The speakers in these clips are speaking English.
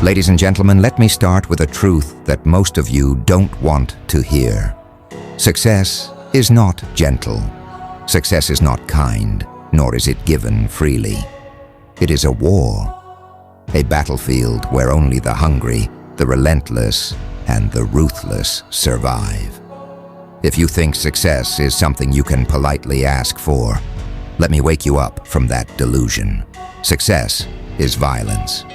Ladies and gentlemen, let me start with a truth that most of you don't want to hear. Success is not gentle. Success is not kind, nor is it given freely. It is a war, a battlefield where only the hungry, the relentless, and the ruthless survive. If you think success is something you can politely ask for, let me wake you up from that delusion. Success is violence,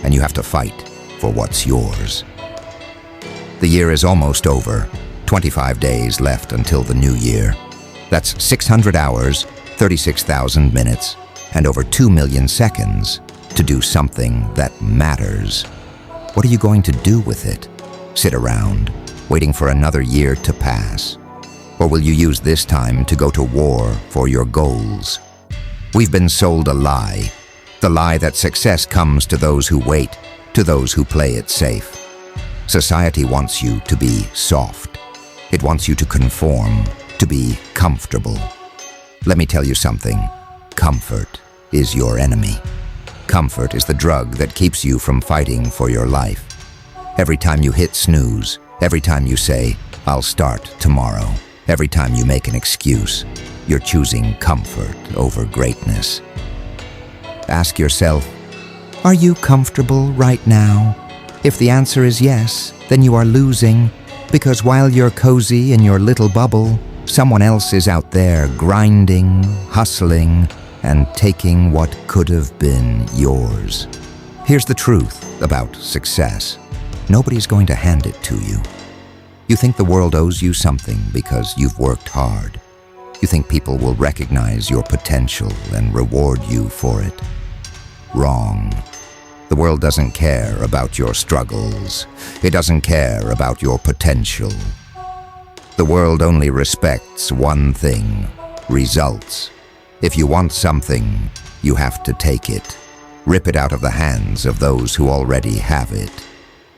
and you have to fight for what's yours. The year is almost over, 25 days left until the new year. That's 600 hours, 36,000 minutes, and over 2 million seconds to do something that matters. What are you going to do with it? Sit around, waiting for another year to pass? Or will you use this time to go to war for your goals? We've been sold a lie. The lie that success comes to those who wait, to those who play it safe. Society wants you to be soft. It wants you to conform, to be comfortable. Let me tell you something. Comfort is your enemy. Comfort is the drug that keeps you from fighting for your life. Every time you hit snooze, every time you say, "I'll start tomorrow," every time you make an excuse, you're choosing comfort over greatness. Ask yourself, are you comfortable right now? If the answer is yes, then you are losing, because while you're cozy in your little bubble, someone else is out there grinding, hustling, and taking what could have been yours. Here's the truth about success. Nobody's going to hand it to you. You think the world owes you something because you've worked hard. You think people will recognize your potential and reward you for it. Wrong. The world doesn't care about your struggles. It doesn't care about your potential. The world only respects one thing: results. If you want something, you have to take it. Rip it out of the hands of those who already have it.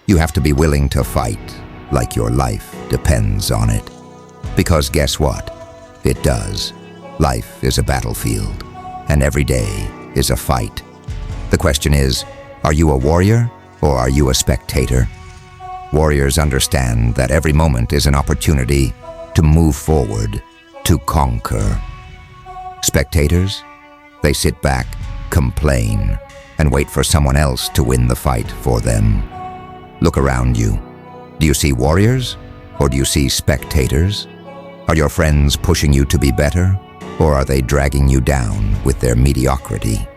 You have to be willing to fight like your life depends on it. Because guess what? It does. Life is a battlefield, and every day is a fight. The question is, are you a warrior or are you a spectator? Warriors understand that every moment is an opportunity to move forward, to conquer. Spectators, they sit back, complain, and wait for someone else to win the fight for them. Look around you. Do you see warriors or do you see spectators? Are your friends pushing you to be better, or are they dragging you down with their mediocrity?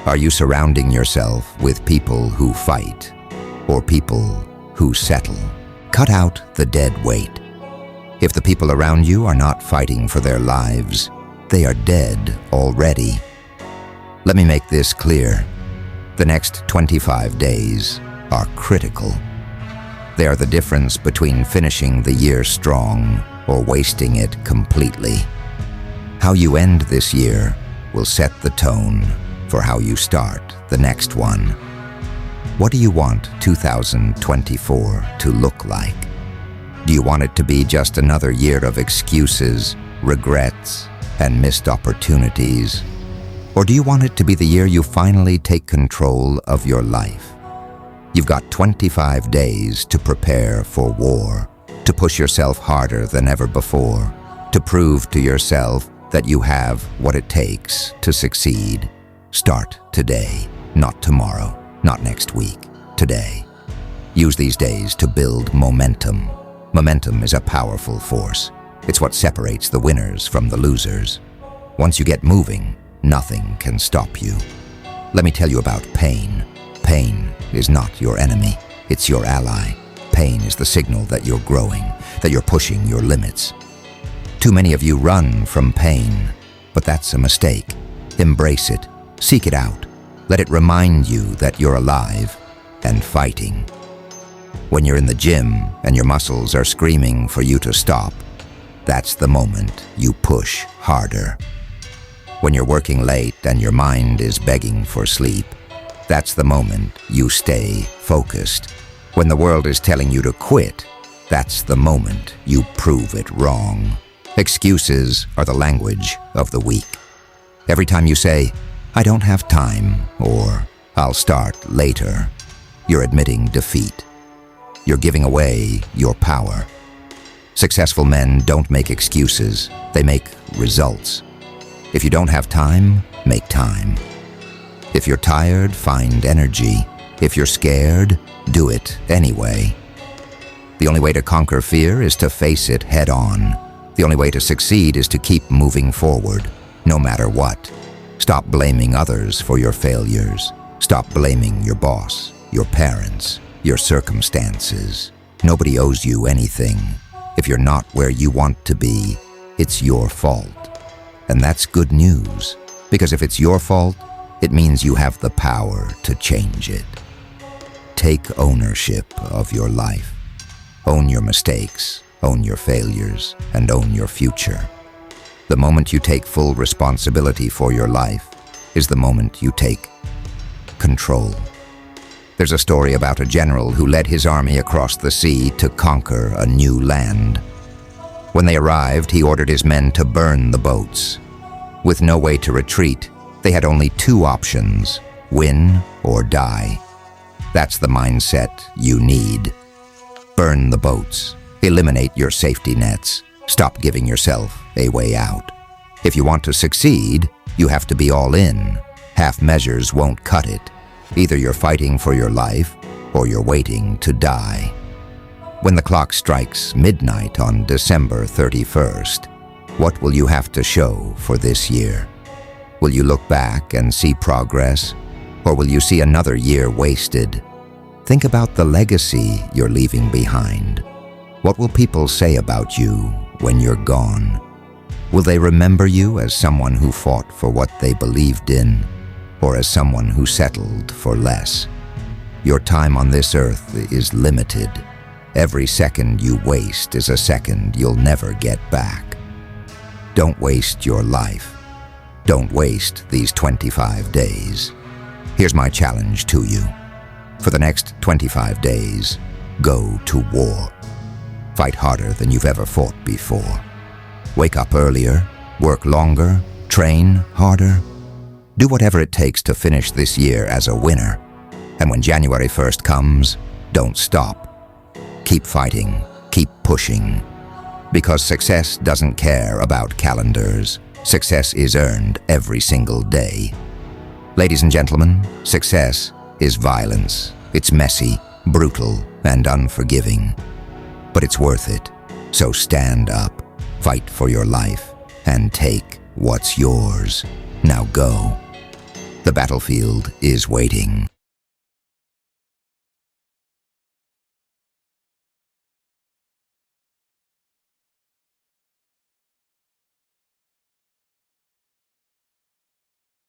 Are you surrounding yourself with people who fight or people who settle? Cut out the dead weight. If the people around you are not fighting for their lives, they are dead already. Let me make this clear. The next 25 days are critical. They are the difference between finishing the year strong or wasting it completely. How you end this year will set the tone for how you start the next one. What do you want 2024 to look like? Do you want it to be just another year of excuses, regrets, and missed opportunities? Or do you want it to be the year you finally take control of your life? You've got 25 days to prepare for war, to push yourself harder than ever before, to prove to yourself that you have what it takes to succeed. Start today, not tomorrow, not next week, today. Use these days to build momentum. Momentum is a powerful force. It's what separates the winners from the losers. Once you get moving, nothing can stop you. Let me tell you about pain. Pain is not your enemy, it's your ally. Pain is the signal that you're growing, that you're pushing your limits. Too many of you run from pain, but that's a mistake. Embrace it. Seek it out. Let it remind you that you're alive and fighting. When you're in the gym and your muscles are screaming for you to stop, that's the moment you push harder. When you're working late and your mind is begging for sleep, that's the moment you stay focused. When the world is telling you to quit, that's the moment you prove it wrong. Excuses are the language of the weak. Every time you say, "I don't have time," or "I'll start later," you're admitting defeat. You're giving away your power. Successful men don't make excuses, they make results. If you don't have time, make time. If you're tired, find energy. If you're scared, do it anyway. The only way to conquer fear is to face it head on. The only way to succeed is to keep moving forward, no matter what. Stop blaming others for your failures. Stop blaming your boss, your parents, your circumstances. Nobody owes you anything. If you're not where you want to be, it's your fault. And that's good news, because if it's your fault, it means you have the power to change it. Take ownership of your life. Own your mistakes, own your failures, and own your future. The moment you take full responsibility for your life is the moment you take control. There's a story about a general who led his army across the sea to conquer a new land. When they arrived, he ordered his men to burn the boats. With no way to retreat, they had only two options: win or die. That's the mindset you need. Burn the boats. Eliminate your safety nets. Stop giving yourself a way out. If you want to succeed, you have to be all in. Half measures won't cut it. Either you're fighting for your life, or you're waiting to die. When the clock strikes midnight on December 31st, what will you have to show for this year? Will you look back and see progress, or will you see another year wasted? Think about the legacy you're leaving behind. What will people say about you when you're gone? Will they remember you as someone who fought for what they believed in, or as someone who settled for less? Your time on this earth is limited. Every second you waste is a second you'll never get back. Don't waste your life. Don't waste these 25 days. Here's my challenge to you. For the next 25 days, go to war. Fight harder than you've ever fought before. Wake up earlier, work longer, train harder. Do whatever it takes to finish this year as a winner. And when January 1st comes, don't stop. Keep fighting, keep pushing. Because success doesn't care about calendars. Success is earned every single day. Ladies and gentlemen, success is violence. It's messy, brutal, and unforgiving. But it's worth it. So stand up, fight for your life, and take what's yours. Now go. The battlefield is waiting.